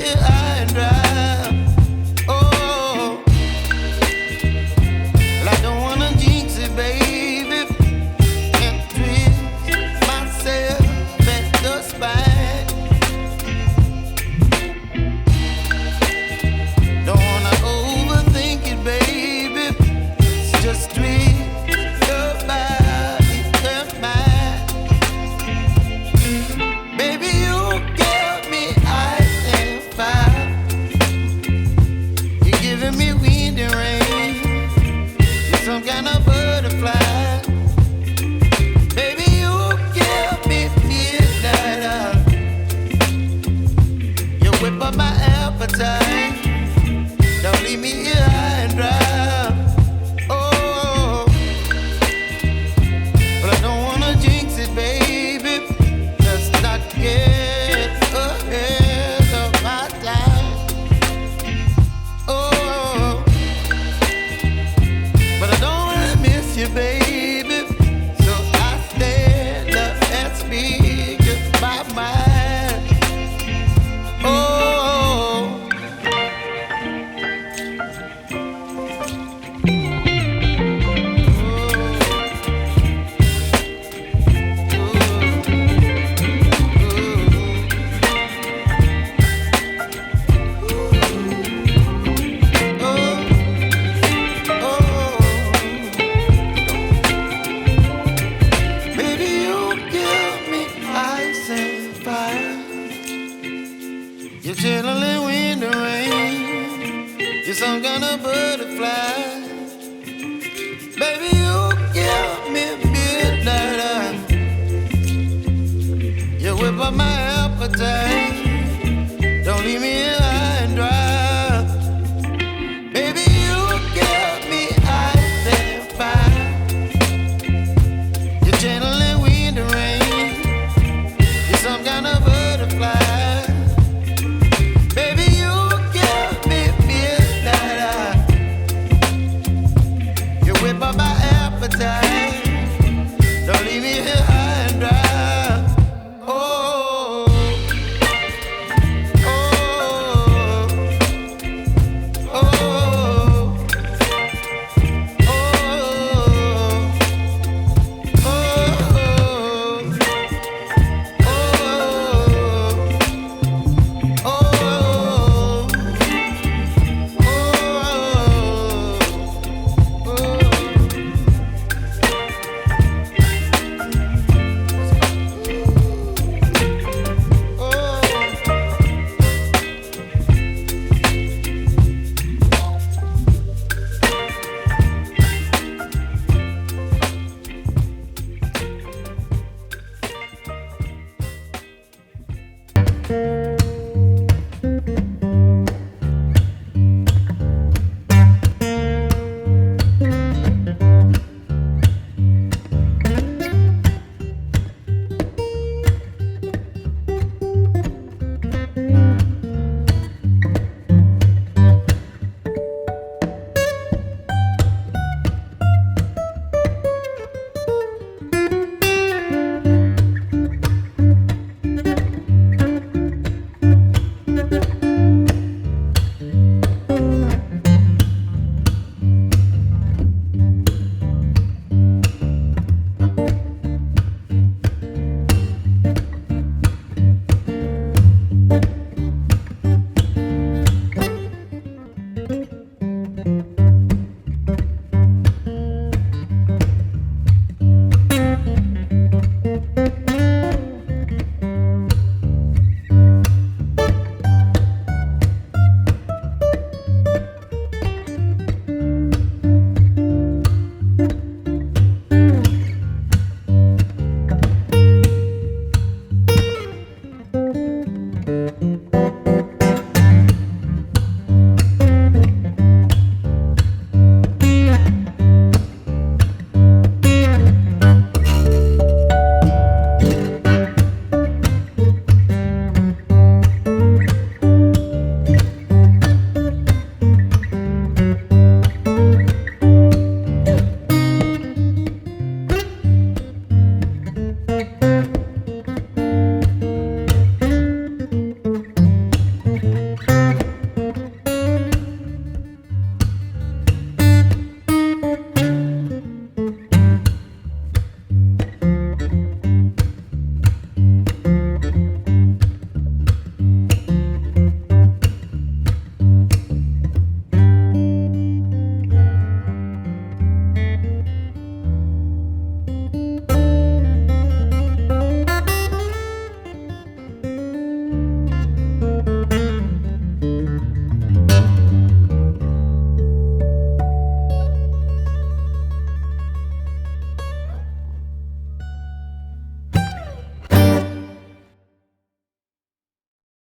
here high and dry. Oh, well, I don't wanna jinx it, baby, and twist myself at the spine. Don't wanna overthink it, baby. It's just twist your body and mine. Baby, you give me ice and fire. You're giving me wind and rain. You're some kind of butterfly. Baby, you give me midnight. You whip up my appetite. Don't leave me here high and dry. Oh, but I don't wanna jinx it, baby. Let's not get ahead of my time. Oh, but I don't wanna miss you, baby. So I stand up and speak my mind. Oh. Baby, you give me ice and fire. You're chilling wind and rain. You're some kind of butterfly. Baby, you give me midnight. You whip up my appetite.